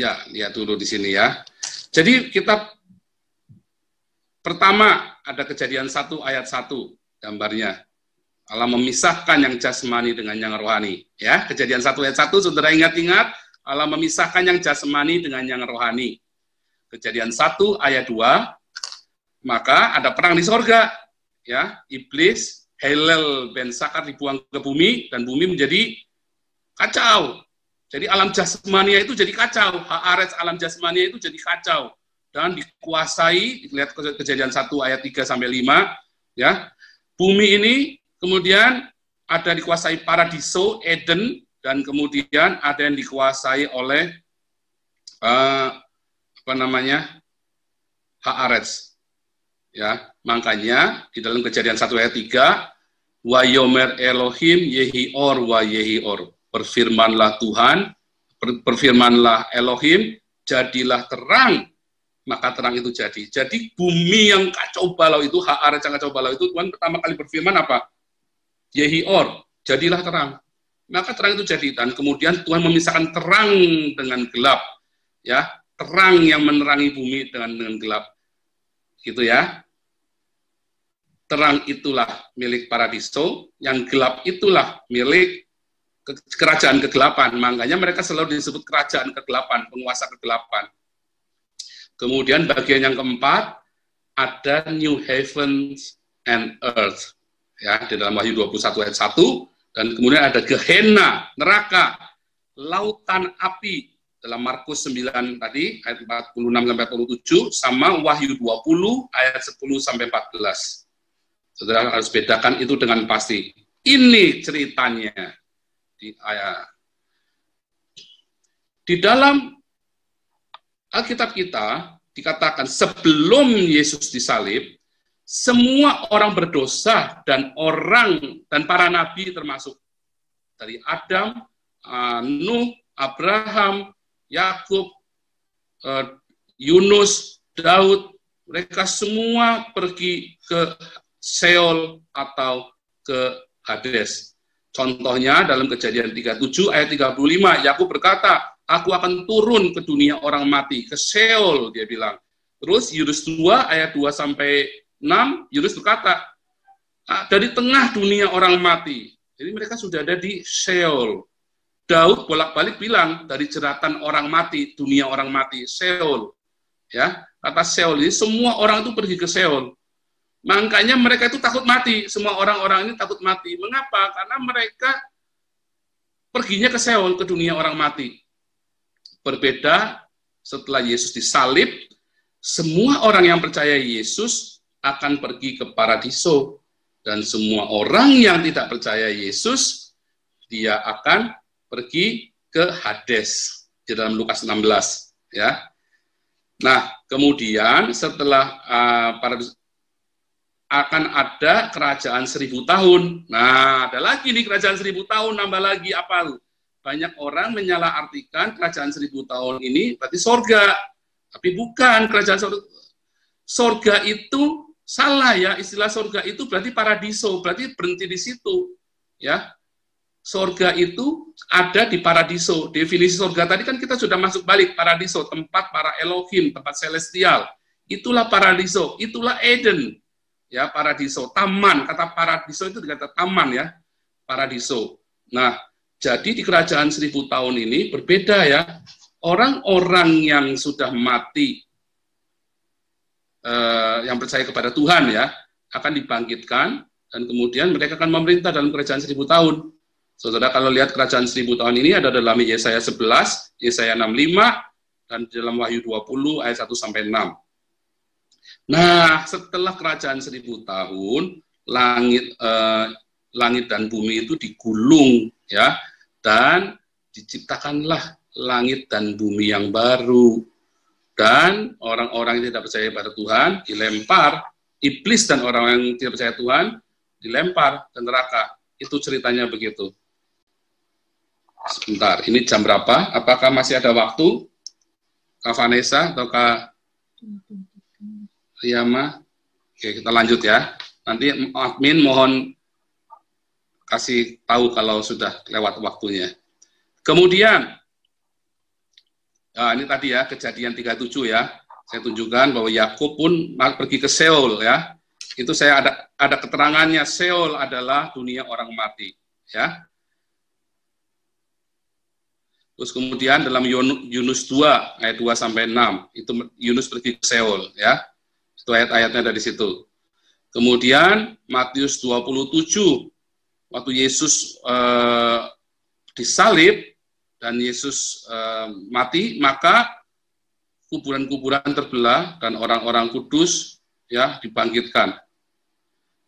Ya, lihat dulu di sini ya. Jadi kita pertama ada Kejadian 1 ayat 1 gambarnya. Allah memisahkan yang jasmani dengan yang rohani. Ya, Kejadian 1 ayat 1, saudara ingat-ingat, Allah memisahkan yang jasmani dengan yang rohani. Kejadian 1 ayat 2, maka ada perang di sorga. Ya, iblis, Helel ben Sakar dibuang ke bumi, dan bumi menjadi kacau. Jadi alam jasmania itu jadi kacau, haaretz alam jasmania itu jadi kacau dan dikuasai, lihat Kejadian 1 ayat 3 sampai 5 ya. Bumi ini kemudian ada dikuasai paradiso, Eden, dan kemudian ada yang dikuasai oleh haaretz. Ya, makanya di dalam Kejadian 1 ayat 3 wa yomer Elohim yehior wa yehior. Berfirmanlah Tuhan, berfirmanlah Elohim, jadilah terang, maka terang itu jadi. Jadi bumi yang kacau balau itu, haaretz yang kacau balau itu, Tuhan pertama kali berfirman apa? Yehior, jadilah terang. Maka terang itu jadi, dan kemudian Tuhan memisahkan terang dengan gelap, ya, terang yang menerangi bumi dengan gelap, gitu ya. Terang itulah milik paradiso, yang gelap itulah milik kerajaan kegelapan. Makanya mereka selalu disebut kerajaan kegelapan, penguasa kegelapan. Kemudian bagian yang keempat, ada new heavens and earth. Ya, di dalam Wahyu 21 ayat 1, dan kemudian ada Gehenna, neraka, lautan api, dalam Markus 9 tadi, ayat 46 sampai 47, sama Wahyu 20 ayat 10 sampai 14. Saudara harus bedakan itu dengan pasti. Ini ceritanya. Di dalam Alkitab kita dikatakan sebelum Yesus disalib, semua orang berdosa dan para nabi termasuk dari Adam, Nuh, Abraham, Yakub, Yunus, Daud, mereka semua pergi ke Sheol atau ke Hades. Contohnya dalam Kejadian 37 ayat 35, Yakub berkata, aku akan turun ke dunia orang mati, ke Sheol, dia bilang. Terus Yunus 2 ayat 2 sampai 6, Yunus berkata, dari tengah dunia orang mati. Jadi mereka sudah ada di Sheol. Daud bolak-balik bilang, dari jeratan orang mati, dunia orang mati, Sheol. Ya, kata Sheol ini semua orang itu pergi ke Sheol. Makanya mereka itu takut mati, semua orang-orang ini takut mati. Mengapa? Karena mereka perginya ke Sheol, ke dunia orang mati. Berbeda setelah Yesus disalib, semua orang yang percaya Yesus akan pergi ke paradiso. Dan semua orang yang tidak percaya Yesus, dia akan pergi ke Hades. Di dalam Lukas 16. Ya. Nah, kemudian setelah paradiso, akan ada kerajaan 1000 tahun. Nah, ada lagi nih kerajaan 1000 tahun, nambah lagi apa? Banyak orang menyalahartikan kerajaan 1000 tahun ini berarti sorga. Tapi bukan kerajaan sorga. Sorga itu salah ya, istilah sorga itu berarti paradiso, berarti berhenti di situ. Ya, sorga itu ada di paradiso. Definisi sorga tadi kan kita sudah masuk balik, paradiso, tempat para Elohim, tempat celestial. Itulah paradiso, itulah Eden. Ya, paradiso, taman, kata paradiso itu dikata taman ya, paradiso. Nah, jadi di kerajaan 1000 tahun ini berbeda ya, orang-orang yang sudah mati, yang percaya kepada Tuhan ya, akan dibangkitkan, dan kemudian mereka akan memerintah dalam kerajaan 1000 tahun. Saudara kalau lihat kerajaan 1000 tahun ini ada dalam Yesaya 11, Yesaya 65, dan dalam Wahyu 20 ayat 1 sampai 6. Nah, setelah kerajaan 1000 tahun, langit dan bumi itu digulung, ya, dan diciptakanlah langit dan bumi yang baru. Dan orang-orang yang tidak percaya pada Tuhan dilempar, iblis dan orang yang tidak percaya Tuhan dilempar ke neraka. Itu ceritanya begitu. Sebentar, ini jam berapa? Apakah masih ada waktu? Kak Vanessa atau Kak Riyama? Oke, kita lanjut ya. Nanti admin mohon kasih tahu kalau sudah lewat waktunya. Kemudian, Nah, ini tadi ya, Kejadian 37 ya. Saya tunjukkan bahwa Yakub pun pergi ke Seol ya. Itu saya ada keterangannya, Seol adalah dunia orang mati ya. Terus kemudian dalam Yunus 2 ayat 2 sampai 6 itu Yunus pergi ke Seol ya. Itu ayat-ayatnya dari situ. Kemudian Matius 27 waktu Yesus disalib dan Yesus mati, maka kuburan-kuburan terbelah dan orang-orang kudus ya dibangkitkan.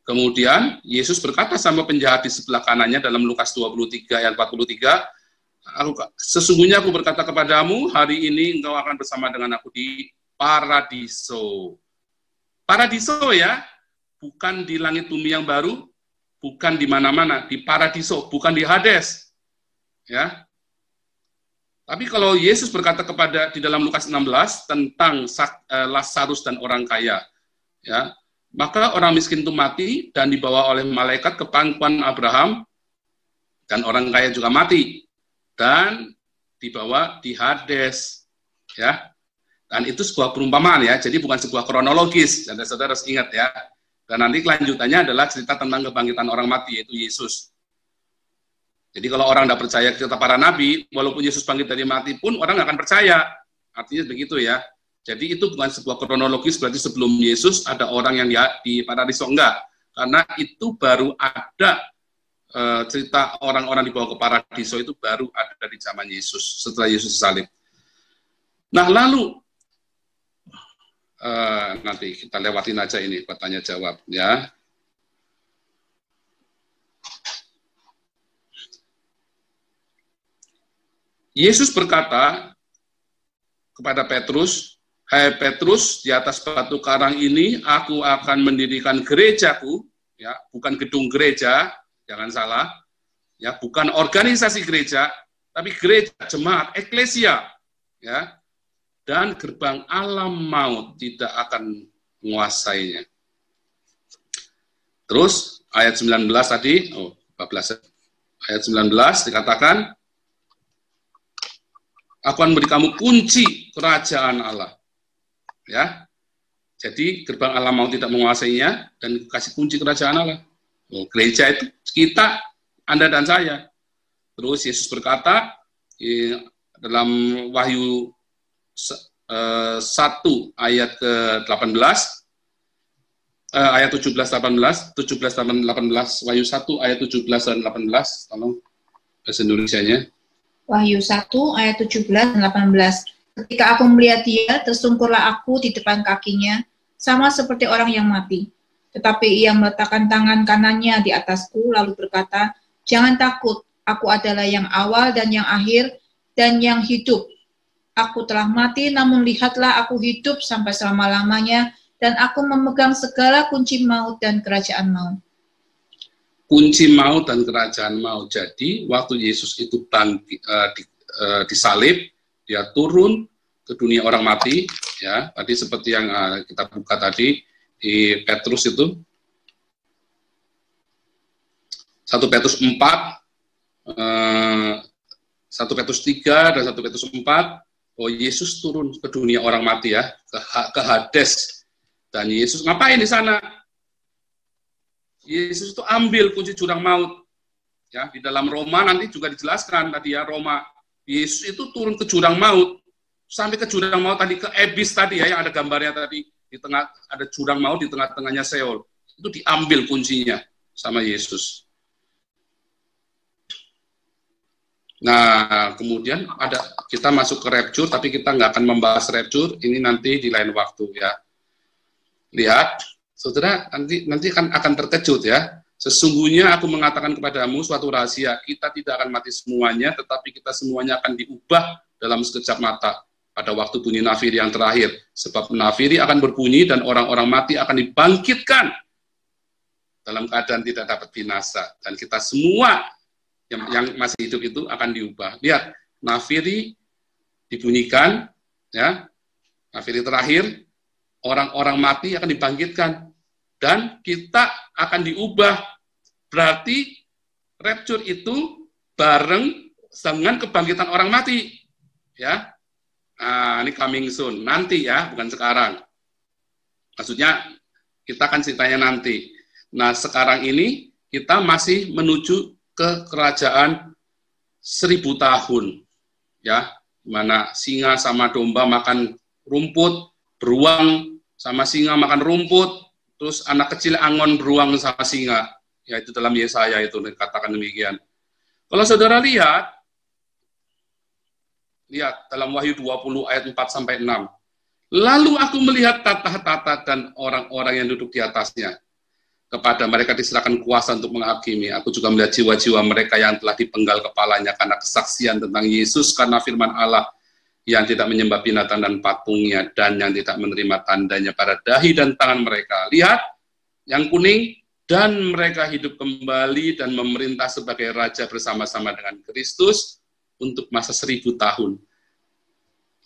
Kemudian Yesus berkata sama penjahat di sebelah kanannya dalam Lukas 23 ayat 43, sesungguhnya aku berkata kepadamu, hari ini engkau akan bersama dengan aku di paradiso. Paradiso ya, bukan di langit bumi yang baru, bukan di mana-mana, di paradiso, bukan di Hades. Ya. Tapi kalau Yesus berkata di dalam Lukas 16 tentang Lazarus dan orang kaya, ya, maka orang miskin itu mati dan dibawa oleh malaikat ke pangkuan Abraham, dan orang kaya juga mati dan dibawa di Hades, ya. Dan itu sebuah perumpamaan ya, jadi bukan sebuah kronologis, saudara harus ingat ya. Dan nanti kelanjutannya adalah cerita tentang kebangkitan orang mati, yaitu Yesus. Jadi kalau orang tidak percaya cerita para nabi, walaupun Yesus bangkit dari mati pun orang nggak akan percaya. Artinya begitu ya. Jadi itu bukan sebuah kronologis, berarti sebelum Yesus ada orang yang di paradiso, enggak. Karena itu baru ada cerita orang-orang dibawa ke paradiso itu baru ada di zaman Yesus, setelah Yesus salib. Nah lalu, nanti kita lewatin aja ini, bertanya jawab ya. Yesus berkata kepada Petrus, hai Petrus, di atas batu karang ini aku akan mendirikan gerejaku, ya, bukan gedung gereja, jangan salah, ya, bukan organisasi gereja, tapi gereja, jemaat, eklesia, ya, dan gerbang alam maut tidak akan menguasainya. Terus ayat 19 tadi, 14, ayat 19 dikatakan, aku akan beri kamu kunci kerajaan Allah. Ya. Jadi gerbang alam maut tidak menguasainya dan kasih kunci kerajaan Allah. Gereja itu kita, Anda dan saya. Terus Yesus berkata dalam Wahyu 1 ayat ke-18, ayat 17-18, Wahyu 1 ayat 17 dan 18, tolong bahasa Indonesianya. Wahyu 1 ayat 17 dan 18. Ketika aku melihat dia, tersungkurlah aku di depan kakinya, sama seperti orang yang mati. Tetapi ia meletakkan tangan kanannya di atasku, lalu berkata, jangan takut, aku adalah yang awal dan yang akhir, dan yang hidup. Aku telah mati, namun lihatlah aku hidup sampai selama-lamanya, dan aku memegang segala kunci maut dan kerajaan maut. Kunci maut dan kerajaan maut. Jadi waktu Yesus itu disalib, dia turun ke dunia orang mati, ya. Tadi seperti yang kita buka tadi di Petrus itu, 1 Petrus 4, 1 Petrus 3 dan 1 Petrus 4, oh Yesus turun ke dunia orang mati ya, ke Hades. Dan Yesus ngapain di sana? Yesus itu ambil kunci jurang maut. Ya, di dalam Roma nanti juga dijelaskan tadi ya, Roma. Yesus itu turun ke jurang maut, sampai ke jurang maut tadi, ke Ebis tadi ya, yang ada gambarnya tadi, di tengah ada jurang maut, di tengah-tengahnya Seol. Itu diambil kuncinya sama Yesus. Nah, kemudian kita masuk ke rapture, tapi kita nggak akan membahas rapture, ini nanti di lain waktu ya. Lihat, saudara, nanti akan terkejut ya. Sesungguhnya aku mengatakan kepadamu suatu rahasia, kita tidak akan mati semuanya, tetapi kita semuanya akan diubah dalam sekejap mata pada waktu bunyi nafiri yang terakhir. Sebab nafiri akan berbunyi dan orang-orang mati akan dibangkitkan dalam keadaan tidak dapat binasa. Dan kita semua yang masih hidup itu akan diubah. Lihat, nafiri dibunyikan, ya, nafiri terakhir, orang-orang mati akan dibangkitkan dan kita akan diubah. Berarti rapture itu bareng dengan kebangkitan orang mati, ya. Ini coming soon, nanti ya, bukan sekarang. Maksudnya kita akan ceritanya nanti. Nah, sekarang ini kita masih menuju ke kerajaan 1000 tahun, ya, mana singa sama domba makan rumput, beruang sama singa makan rumput, terus anak kecil angon beruang sama singa, yaitu dalam Yesaya itu dikatakan demikian. Kalau saudara lihat dalam Wahyu 20 ayat 4 sampai 6. Lalu aku melihat tata-tata dan orang-orang yang duduk di atasnya. Kepada mereka diserahkan kuasa untuk menghakimi. Aku juga melihat jiwa-jiwa mereka yang telah dipenggal kepalanya karena kesaksian tentang Yesus, karena firman Allah, yang tidak menyembah binatang dan patungnya, dan yang tidak menerima tandanya pada dahi dan tangan mereka. Lihat, yang kuning, dan mereka hidup kembali dan memerintah sebagai raja bersama-sama dengan Kristus untuk masa 1000 tahun.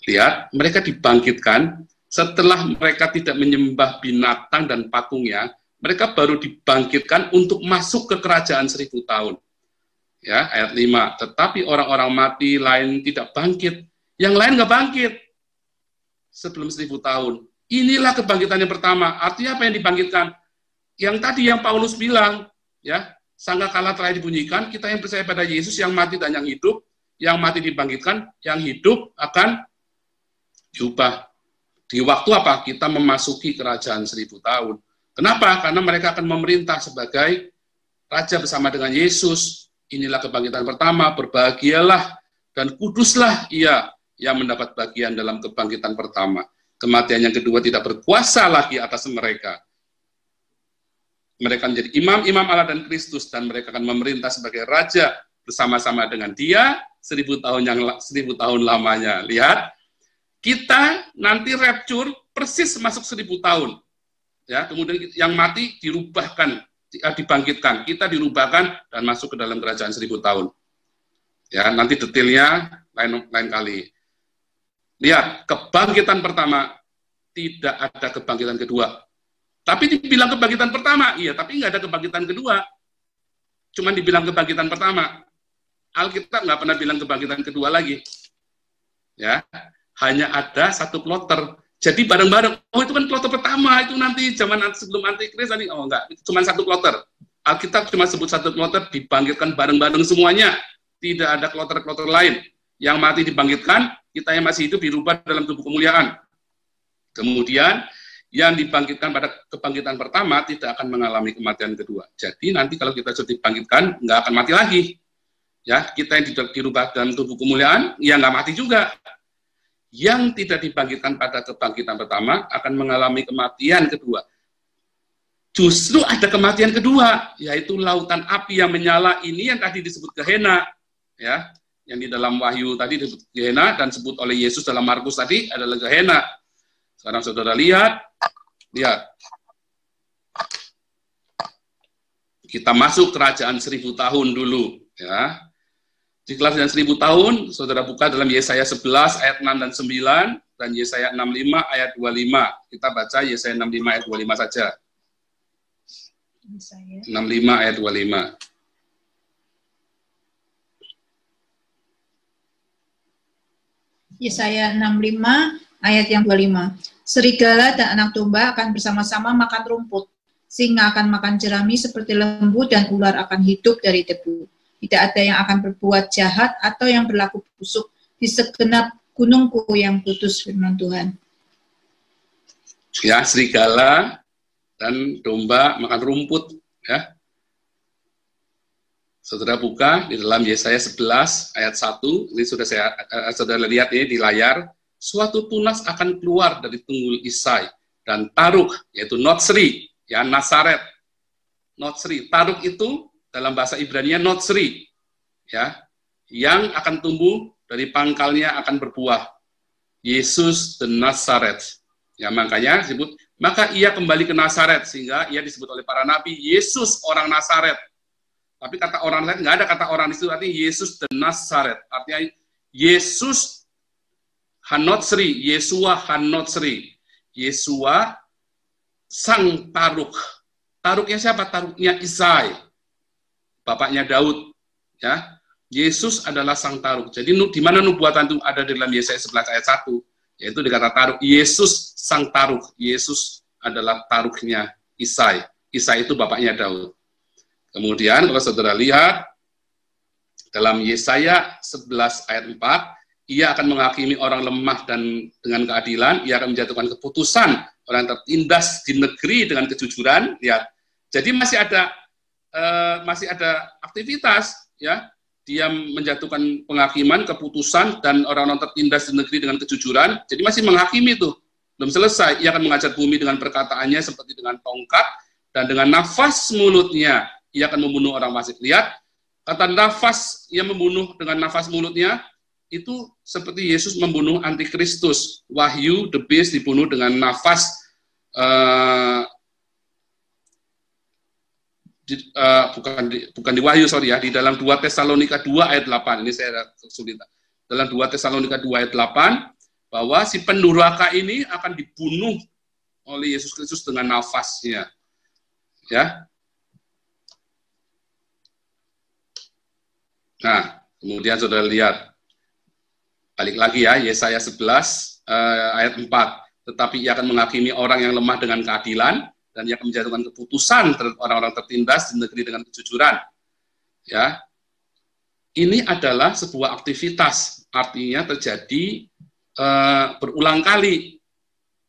Lihat, mereka dibangkitkan setelah mereka tidak menyembah binatang dan patungnya, mereka baru dibangkitkan untuk masuk ke kerajaan 1000 tahun. Ya, ayat 5. Tetapi orang-orang mati lain tidak bangkit. Yang lain nggak bangkit sebelum 1000 tahun. Inilah kebangkitan yang pertama. Artinya apa yang dibangkitkan? Yang tadi yang Paulus bilang, ya, sangkakala telah dibunyikan, kita yang percaya pada Yesus yang mati dan yang hidup, yang mati dibangkitkan, yang hidup akan diubah. Di waktu apa? Kita memasuki kerajaan 1000 tahun. Kenapa? Karena mereka akan memerintah sebagai raja bersama dengan Yesus. Inilah kebangkitan pertama, berbahagialah dan kuduslah ia yang mendapat bagian dalam kebangkitan pertama. Kematian yang kedua tidak berkuasa lagi atas mereka. Mereka menjadi imam-imam Allah dan Kristus, dan mereka akan memerintah sebagai raja bersama-sama dengan Dia 1000 tahun lamanya. Lihat, kita nanti rapture persis masuk 1000 tahun. Ya, kemudian yang mati dirubahkan, dibangkitkan, kita dirubahkan dan masuk ke dalam kerajaan 1000 tahun. Ya, nanti detailnya lain kali. Lihat, kebangkitan pertama, tidak ada kebangkitan kedua. Tapi dibilang kebangkitan pertama, iya, tapi nggak ada kebangkitan kedua. Cuman dibilang kebangkitan pertama. Alkitab nggak pernah bilang kebangkitan kedua lagi. Ya, hanya ada satu kloter. Jadi bareng-bareng, oh itu kan kloter pertama, itu nanti zaman sebelum antikris tadi, oh enggak, cuma satu kloter. Alkitab cuma sebut satu kloter, dibangkitkan bareng-bareng semuanya. Tidak ada kloter-kloter lain. Yang mati dibangkitkan, kita yang masih hidup dirubah dalam tubuh kemuliaan. Kemudian, yang dibangkitkan pada kebangkitan pertama tidak akan mengalami kematian kedua. Jadi nanti kalau kita sudah dibangkitkan, nggak akan mati lagi. Ya, kita yang dirubah dalam tubuh kemuliaan, ya nggak mati juga. Yang tidak dibangkitkan pada kebangkitan pertama akan mengalami kematian kedua. Justru ada kematian kedua, yaitu lautan api yang menyala. Ini yang tadi disebut Gehenna, ya, yang di dalam Wahyu tadi disebut Gehenna dan disebut oleh Yesus dalam Markus tadi adalah Gehenna. Sekarang saudara lihat. Kita masuk kerajaan 1000 tahun dulu, ya. Di kerajaan 1000 tahun, saudara buka dalam Yesaya 11 ayat 6 dan 9 dan Yesaya 65 ayat 25. Kita baca Yesaya 65 ayat 25 saja. 65 ayat 25. Yesaya 65 ayat yang 25. Serigala dan anak domba akan bersama-sama makan rumput. Singa akan makan jerami seperti lembu dan ular akan hidup dari debu. Tidak ada yang akan berbuat jahat atau yang berlaku busuk di segenap gunungku yang kudus, firman Tuhan. Ya, serigala dan domba makan rumput, ya. Saudara buka di dalam Yesaya 11 ayat 1, ini sudah saudara lihat ini di layar. Suatu tunas akan keluar dari tunggul Isai dan Taruk, yaitu Notsri, ya, Nasaret. Notsri, Taruk itu dalam bahasa Ibrani Notsri, ya, yang akan tumbuh dari pangkalnya akan berbuah. Yesus the Nazaret, ya, makanya disebut, maka ia kembali ke Nazaret, sehingga ia disebut oleh para nabi Yesus orang Nazaret. Tapi kata orang lain nggak ada kata orang itu, artinya Yesus the Nazaret, artinya Yesus Hanotsri, Yesua Hanotsri, Yesua sang Taruk. Taruknya siapa? Taruknya Isai, bapaknya Daud, ya. Yesus adalah sang taruh. Jadi di mana nubuatan itu ada di dalam Yesaya 11 ayat 1, yaitu dikata taruh. Yesus sang taruh. Yesus adalah taruhnya Isai. Isai itu bapaknya Daud. Kemudian kalau saudara lihat dalam Yesaya 11 ayat 4, ia akan menghakimi orang lemah dan dengan keadilan, ia akan menjatuhkan keputusan orang tertindas di negeri dengan kejujuran. Ya, jadi masih ada aktivitas, ya. Dia menjatuhkan penghakiman, keputusan, dan orang-orang tertindas di negeri dengan kejujuran. Jadi masih menghakimi itu, belum selesai. Ia akan mengajar bumi dengan perkataannya seperti dengan tongkat, dan dengan nafas mulutnya ia akan membunuh orang fasik. Lihat, kata nafas, ia membunuh dengan nafas mulutnya, itu seperti Yesus membunuh antikristus. Wahyu, the beast, dibunuh dengan nafas, bukan di Wahyu, sorry ya, di dalam 2 Tesalonika 2 ayat 8, ini saya kesulitan. Dalam 2 Tesalonika 2 ayat 8, bahwa si pendurhaka ini akan dibunuh oleh Yesus Kristus dengan nafasnya. Ya. Nah, kemudian saudara lihat, balik lagi ya, Yesaya 11 ayat 4, tetapi ia akan menghakimi orang yang lemah dengan keadilan, dan ia akan menjatuhkan keputusan terhadap orang-orang tertindas di negeri dengan kejujuran. Ya, ini adalah sebuah aktivitas, artinya terjadi berulang kali.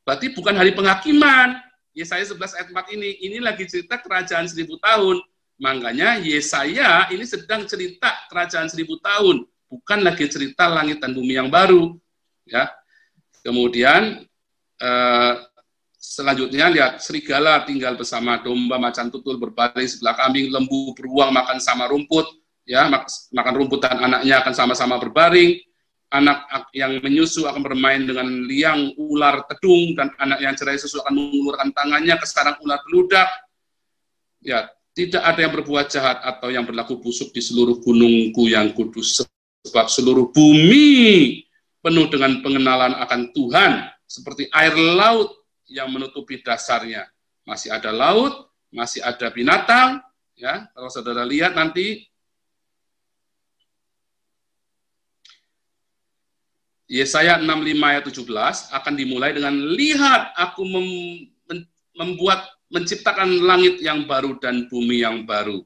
Berarti bukan hari penghakiman. Yesaya 11 ayat 4 ini lagi cerita kerajaan 1000 tahun. Makanya Yesaya ini sedang cerita kerajaan 1000 tahun, bukan lagi cerita langit dan bumi yang baru. Ya, kemudian selanjutnya lihat, serigala tinggal bersama domba, macan tutul berbaring sebelah kambing, lembu beruang makan sama rumput, ya, makan rumput dan anaknya akan sama-sama berbaring. Anak yang menyusu akan bermain dengan liang ular tedung, dan anak yang cerai susu akan mengulurkan tangannya ke sarang ular beludak. Ya, tidak ada yang berbuat jahat atau yang berlaku busuk di seluruh gunungku yang kudus, sebab seluruh bumi penuh dengan pengenalan akan Tuhan, seperti air laut yang menutupi dasarnya. Masih ada laut, masih ada binatang, ya. Kalau saudara lihat nanti Yesaya 65 ayat 17 akan dimulai dengan, lihat aku menciptakan langit yang baru dan bumi yang baru,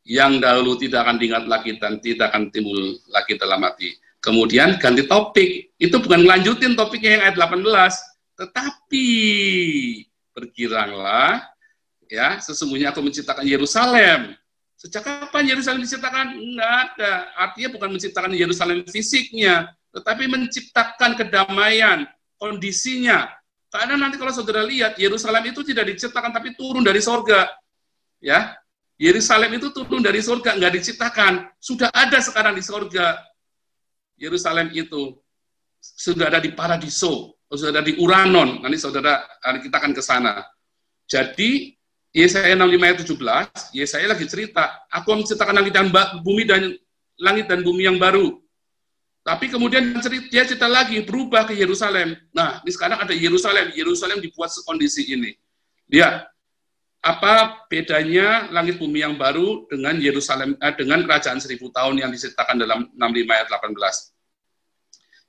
yang dahulu tidak akan diingat lagi dan tidak akan timbul lagi dalam hati. Kemudian ganti topik, itu bukan melanjutin topiknya yang ayat 18, tetapi bergiranglah, ya, sesungguhnya aku menciptakan Yerusalem. Sejak kapan Yerusalem diciptakan? Enggak ada. Artinya bukan menciptakan Yerusalem fisiknya, tetapi menciptakan kedamaian, kondisinya. Karena nanti kalau saudara lihat, Yerusalem itu tidak diciptakan tapi turun dari sorga. Ya, Yerusalem itu turun dari sorga, enggak diciptakan. Sudah ada sekarang di sorga. Yerusalem itu sudah ada di paradiso, sudah ada di Uranon. Nanti saudara, kita akan ke sana. Jadi Yesaya 65 ayat 17, Yesaya lagi cerita, aku menciptakan langit dan bumi yang baru. Tapi kemudian dia cerita lagi, berubah ke Yerusalem. Nah, ini sekarang ada Yerusalem dibuat sekondisi ini. Lihat, apa bedanya langit bumi yang baru dengan Yerusalem, dengan kerajaan 1000 tahun yang diceritakan dalam 65 ayat 18.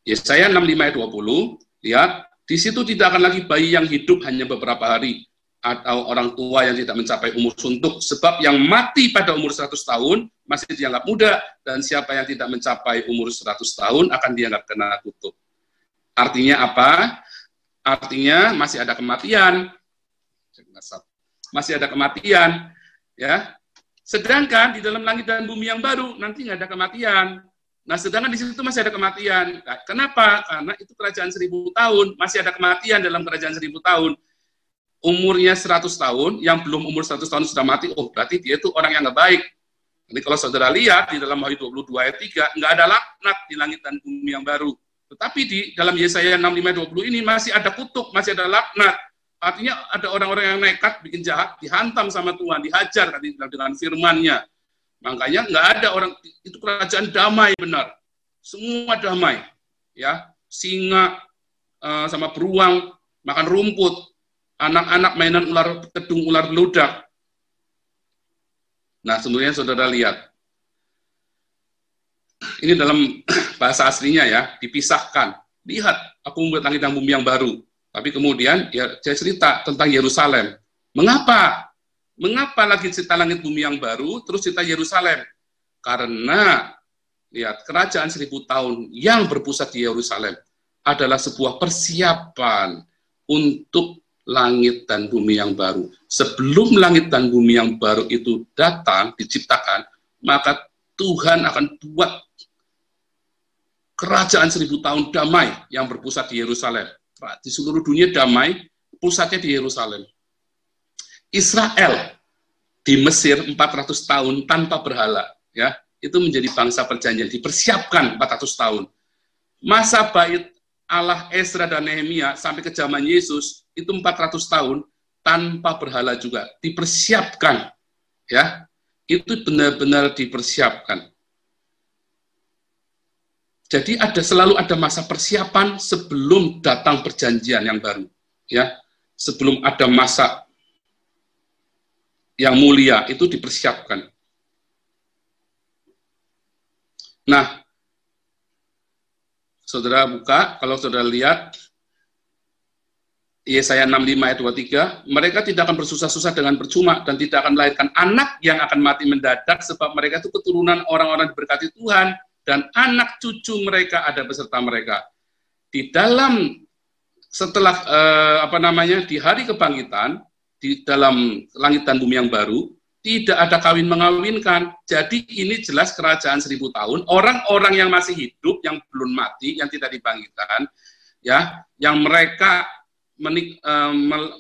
Yesaya 65 ayat 20, lihat, di situ tidak akan lagi bayi yang hidup hanya beberapa hari, atau orang tua yang tidak mencapai umur suntuk, sebab yang mati pada umur 100 tahun masih dianggap muda, dan siapa yang tidak mencapai umur 100 tahun akan dianggap kena kutuk. Artinya apa? Artinya masih ada kematian. Masih ada kematian. Ya. Sedangkan di dalam langit dan bumi yang baru, nanti nggak ada kematian. Nah, sedangkan di situ masih ada kematian. Kenapa? Karena itu kerajaan 1000 tahun, masih ada kematian dalam kerajaan 1000 tahun. Umurnya 100 tahun, yang belum umur 100 tahun sudah mati, oh berarti dia itu orang yang nggak baik. Jadi kalau saudara lihat di dalam Wahyu 22 ayat 3, nggak ada laknat di langit dan bumi yang baru. Tetapi di dalam Yesaya 65 ayat 20 ini masih ada kutuk, masih ada laknat. Artinya ada orang-orang yang nekat, bikin jahat, dihantam sama Tuhan, dihajar dengan firman-Nya. Makanya nggak ada orang, itu kerajaan damai benar. Semua damai. Ya, singa sama beruang makan rumput, anak-anak mainan ular tedung, ular beludak. Nah, sebenarnya saudara lihat, ini dalam bahasa aslinya ya, dipisahkan. Lihat, aku membuat langit dan bumi yang baru. Tapi kemudian dia cerita tentang Yerusalem. Mengapa? Mengapa lagi cerita langit bumi yang baru, terus cerita Yerusalem? Karena, lihat, kerajaan 1000 tahun yang berpusat di Yerusalem adalah sebuah persiapan untuk langit dan bumi yang baru. Sebelum langit dan bumi yang baru itu datang, diciptakan, maka Tuhan akan buat kerajaan 1000 tahun damai yang berpusat di Yerusalem. Di seluruh dunia damai, pusatnya di Yerusalem. Israel di Mesir 400 tahun tanpa berhala, ya, itu menjadi bangsa perjanjian, dipersiapkan 400 tahun. Masa bait Allah Ezra dan Nehemia sampai ke zaman Yesus itu 400 tahun tanpa berhala juga, dipersiapkan, ya, itu benar-benar dipersiapkan. Jadi selalu ada masa persiapan sebelum datang perjanjian yang baru, ya, sebelum ada masa yang mulia itu dipersiapkan. Nah, saudara buka, kalau saudara lihat Yesaya 65 ayat 23, mereka tidak akan bersusah-susah dengan percuma dan tidak akan melahirkan anak yang akan mati mendadak sebab mereka itu keturunan orang-orang diberkati Tuhan dan anak cucu mereka ada beserta mereka. Di dalam setelah di hari kebangkitan, di dalam langit dan bumi yang baru, tidak ada kawin mengawinkan. Jadi ini jelas kerajaan 1000 tahun. Orang-orang yang masih hidup, yang belum mati, yang tidak dibangkitkan, ya, yang mereka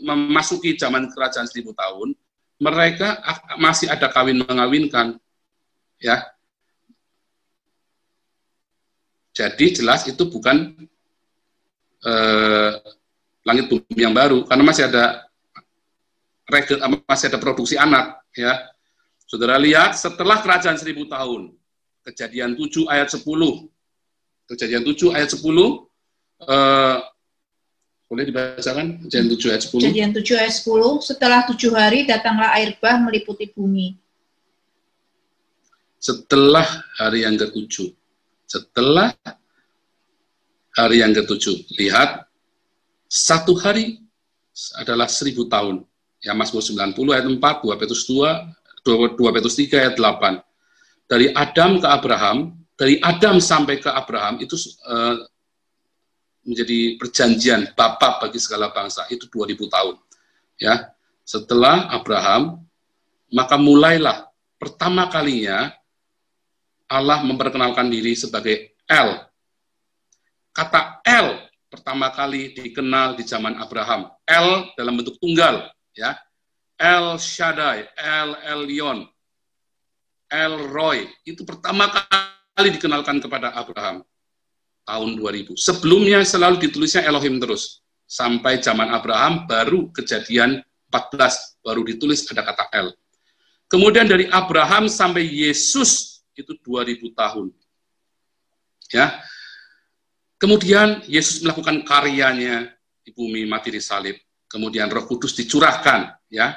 memasuki zaman kerajaan 1000 tahun, mereka masih ada kawin mengawinkan, ya. Jadi jelas itu bukan langit bumi yang baru, karena masih ada produksi anak, ya. Saudara lihat setelah kerajaan 1000 tahun, Kejadian 7 ayat 10, Kejadian 7 ayat 10, boleh dibacakan Kejadian 7 ayat 10. Kejadian 7 ayat 10, setelah 7 hari datanglah air bah meliputi bumi. Setelah hari yang ke-7. Setelah hari yang ke-7. Lihat, 1 hari adalah 1000 tahun. Ya, Mazmur 90 ayat 4, 2 Petrus 3 ayat 8. Dari Adam ke Abraham, dari Adam sampai ke Abraham, itu menjadi perjanjian Bapa bagi segala bangsa, itu 2000 tahun. Ya, setelah Abraham, maka mulailah pertama kalinya Allah memperkenalkan diri sebagai El. Kata El pertama kali dikenal di zaman Abraham. El dalam bentuk tunggal, ya. El Shaddai, El Elyon, El Roy, itu pertama kali dikenalkan kepada Abraham tahun 2000. Sebelumnya selalu ditulisnya Elohim terus. Sampai zaman Abraham baru Kejadian 14 baru ditulis ada kata El. Kemudian dari Abraham sampai Yesus itu 2000 tahun. Ya. Kemudian Yesus melakukan karyanya di bumi, mati di salib. Kemudian Roh Kudus dicurahkan, ya.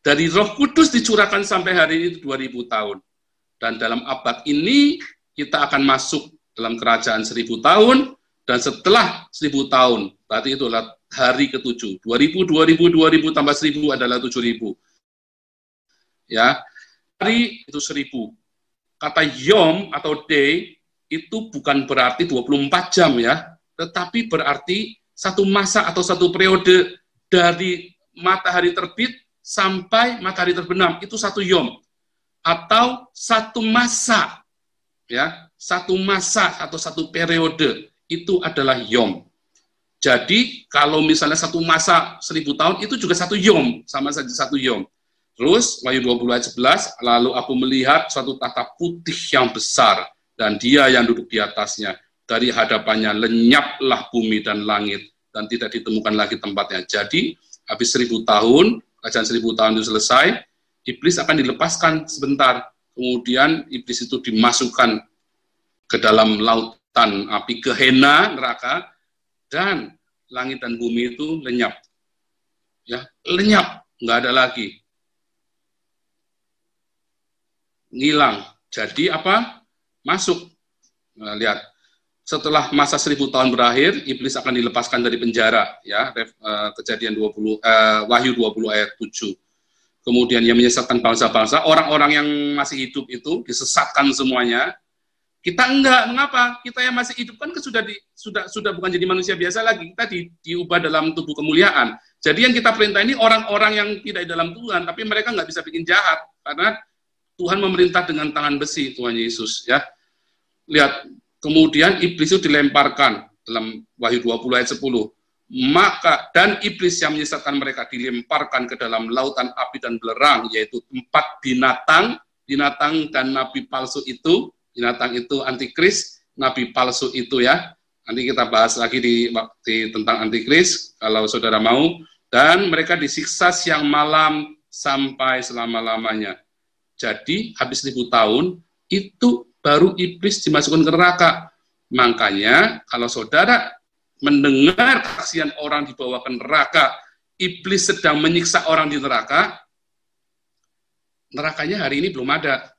Dari Roh Kudus dicurahkan sampai hari ini 2000 tahun. Dan dalam abad ini kita akan masuk dalam kerajaan 1000 tahun, dan setelah 1000 tahun, berarti itulah hari ke-7. 2000 tambah 1000 adalah 7000. Ya. Hari itu 1000. Kata yom atau day itu bukan berarti 24 jam, ya, tetapi berarti satu masa atau satu periode dari matahari terbit sampai matahari terbenam, itu satu yom. Atau satu masa, ya, satu masa atau satu periode, itu adalah yom. Jadi, kalau misalnya satu masa 1000 tahun, itu juga satu yom, sama saja satu yom. Terus, Wahyu 20 ayat 11, lalu aku melihat suatu tahta putih yang besar, dan dia yang duduk di atasnya. Dari hadapannya lenyaplah bumi dan langit, dan tidak ditemukan lagi tempatnya. Jadi, habis 1000 tahun, kerajaan 1000 tahun itu selesai, iblis akan dilepaskan sebentar. Kemudian, iblis itu dimasukkan ke dalam lautan api Gehenna, neraka, dan langit dan bumi itu lenyap. Ya, lenyap, nggak ada lagi. Ngilang. Jadi apa? Masuk Nah, lihat, setelah masa 1000 tahun berakhir, iblis akan dilepaskan dari penjara, ya, Kejadian 20, Wahyu 20 ayat 7. Kemudian ia menyesatkan bangsa-bangsa, orang-orang yang masih hidup itu disesatkan semuanya. Kita enggak, mengapa? Kita yang masih hidup kan sudah bukan jadi manusia biasa lagi, kita diubah dalam tubuh kemuliaan. Jadi yang kita perintah ini orang-orang yang tidak dalam Tuhan, tapi mereka nggak bisa bikin jahat, karena Tuhan memerintah dengan tangan besi, Tuhan Yesus, ya. Lihat, kemudian iblis itu dilemparkan dalam Wahyu 20 ayat 10. Maka dan iblis yang menyesatkan mereka dilemparkan ke dalam lautan api dan belerang, yaitu tempat binatang dan nabi palsu itu. Binatang itu antikris, nabi palsu itu, ya. Nanti kita bahas lagi tentang antikris kalau saudara mau. Dan mereka disiksa siang malam sampai selama-lamanya. Jadi habis 1000 tahun itu baru iblis dimasukkan ke neraka. Makanya kalau saudara mendengar kesaksian orang dibawa ke neraka, iblis sedang menyiksa orang di neraka, nerakanya hari ini belum ada.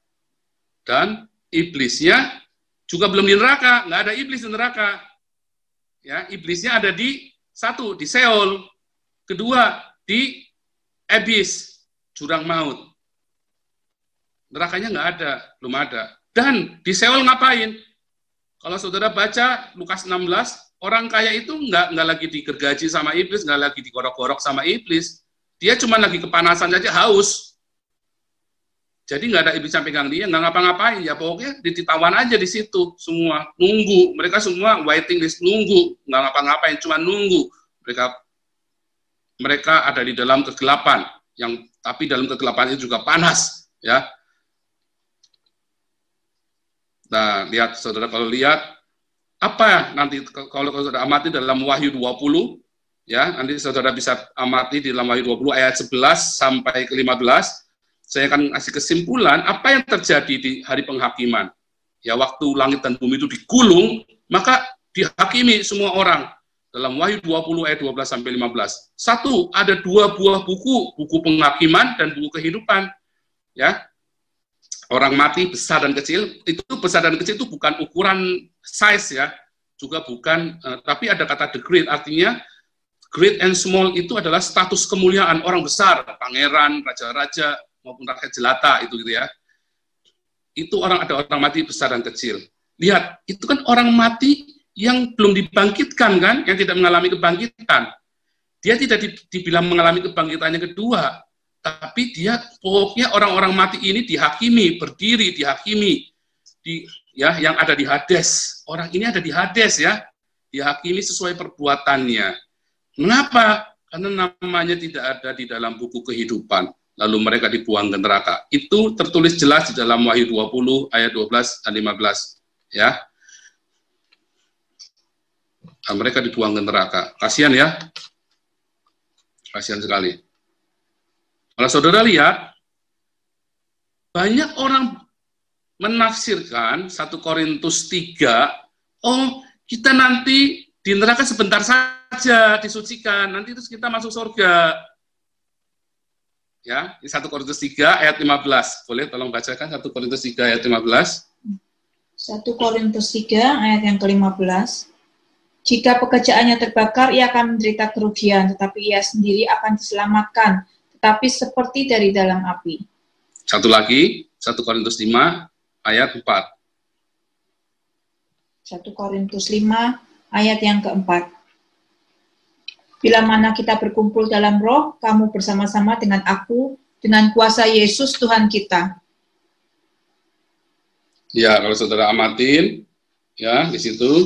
Dan iblisnya juga belum di neraka, nggak ada iblis di neraka. Ya, iblisnya ada di satu, di Seol. Kedua, di Abyss, jurang maut. Nerakanya nggak ada, belum ada. Dan di Seol ngapain? Kalau saudara baca Lukas 16, orang kaya itu nggak lagi digergaji sama iblis, nggak lagi digorok-gorok sama iblis. Dia cuma lagi kepanasan saja, haus. Jadi nggak ada iblis yang pegang dia, nggak ngapa-ngapain. Ya pokoknya ditawan aja di situ, semua nunggu. Mereka semua waiting list, nunggu, nggak ngapa-ngapain, cuma nunggu. Mereka ada di dalam kegelapan, tapi dalam kegelapan itu juga panas, ya. Nah, lihat saudara, kalau lihat apa nanti kalau saudara amati dalam Wahyu 20, ya, nanti saudara bisa amati di dalam Wahyu 20 ayat 11 sampai ke 15. Saya akan kasih kesimpulan apa yang terjadi di hari penghakiman. Ya, waktu langit dan bumi itu digulung, maka dihakimi semua orang. Dalam Wahyu 20 ayat 12 sampai 15. Satu, ada 2 buah buku penghakiman dan buku kehidupan. Ya. Orang mati besar dan kecil, itu besar dan kecil itu bukan ukuran size, ya. Juga bukan, tapi ada kata the great, artinya great and small itu adalah status kemuliaan orang besar, pangeran, raja-raja maupun rakyat jelata itu gitu, ya. Itu ada orang mati besar dan kecil. Lihat, itu kan orang mati yang belum dibangkitkan, kan, yang tidak mengalami kebangkitan. Dia tidak dibilang mengalami kebangkitannya kedua, tapi dia pokoknya orang-orang mati ini dihakimi, berdiri dihakimi, yang ada di Hades. Orang ini ada di Hades, ya, dihakimi sesuai perbuatannya. Mengapa? Karena namanya tidak ada di dalam buku kehidupan. Lalu mereka dibuang ke neraka. Itu tertulis jelas di dalam Wahyu 20 ayat 12 dan 15, ya. Nah, mereka dibuang ke neraka. Kasihan, ya. Kasihan sekali. Kalau saudara lihat, banyak orang menafsirkan 1 Korintus 3, oh, kita nanti di neraka sebentar saja disucikan, nanti terus kita masuk surga. Ya, di 1 Korintus 3 ayat 15. Boleh tolong bacakan 1 Korintus 3 ayat 15. 1 Korintus 3 ayat yang ke-15. Jika pekerjaannya terbakar, ia akan menderita kerugian, tetapi ia sendiri akan diselamatkan, tetapi seperti dari dalam api. Satu lagi, 1 Korintus 5 ayat 4. 1 Korintus 5 ayat yang keempat. Bila mana kita berkumpul dalam roh, kamu bersama-sama dengan aku, dengan kuasa Yesus Tuhan kita. Ya, kalau saudara amatin, ya, di situ,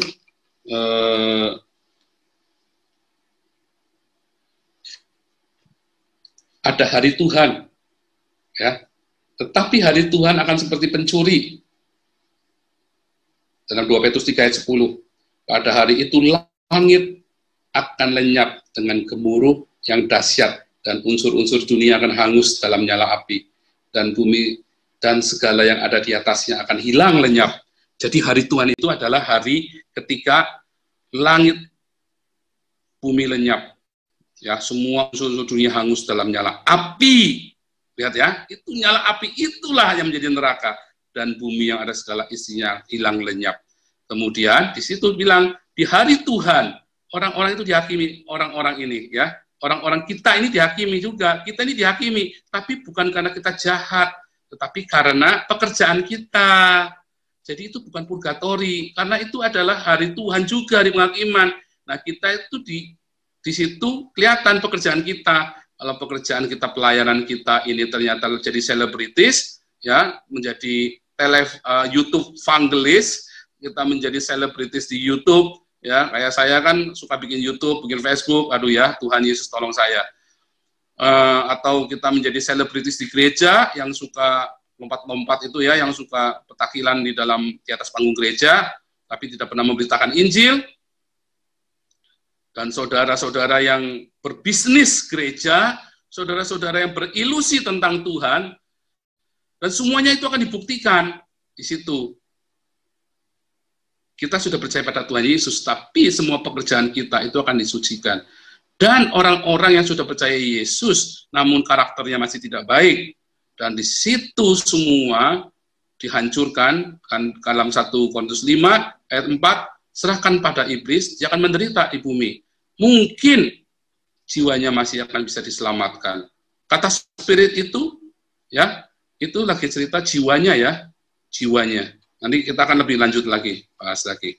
ada hari Tuhan, ya. Tetapi hari Tuhan akan seperti pencuri. Dalam 2 Petrus 3 ayat 10. Pada hari itu langit akan lenyap dengan gemuruh yang dahsyat, dan unsur-unsur dunia akan hangus dalam nyala api, dan bumi dan segala yang ada di atasnya akan hilang lenyap. Jadi hari Tuhan itu adalah hari ketika langit, bumi lenyap, ya, semua unsur dunia hangus dalam nyala api. Lihat, ya, itu nyala api itulah yang menjadi neraka, dan bumi yang ada segala isinya hilang lenyap. Kemudian di situ bilang di hari Tuhan orang-orang itu dihakimi, orang-orang ini ya, orang-orang kita ini dihakimi juga, kita ini dihakimi, tapi bukan karena kita jahat, tetapi karena pekerjaan kita. Jadi itu bukan purgatori, karena itu adalah hari Tuhan juga di penghakiman. Nah kita itu di situ kelihatan pekerjaan kita. Kalau pekerjaan kita, pelayanan kita ini ternyata jadi selebritis, ya, menjadi YouTube evangelis, kita menjadi selebritis di YouTube, ya, kayak saya kan suka bikin YouTube, bikin Facebook, aduh ya, Tuhan Yesus tolong saya. Atau kita menjadi selebritis di gereja yang suka lompat-lompat itu ya, yang suka petakilan di atas panggung gereja, tapi tidak pernah memberitakan Injil. Dan saudara-saudara yang berbisnis gereja, saudara-saudara yang berilusi tentang Tuhan, dan semuanya itu akan dibuktikan di situ. Kita sudah percaya pada Tuhan Yesus, tapi semua pekerjaan kita itu akan disucikan. Dan orang-orang yang sudah percaya Yesus, namun karakternya masih tidak baik, dan di situ semua dihancurkan, kan dalam 1 Korintus 5 ayat 4, serahkan pada iblis, dia akan menderita di bumi. Mungkin jiwanya masih akan bisa diselamatkan. Kata spirit itu, ya, itu lagi cerita jiwanya ya, jiwanya. Nanti kita akan lebih lanjut lagi, bahas lagi.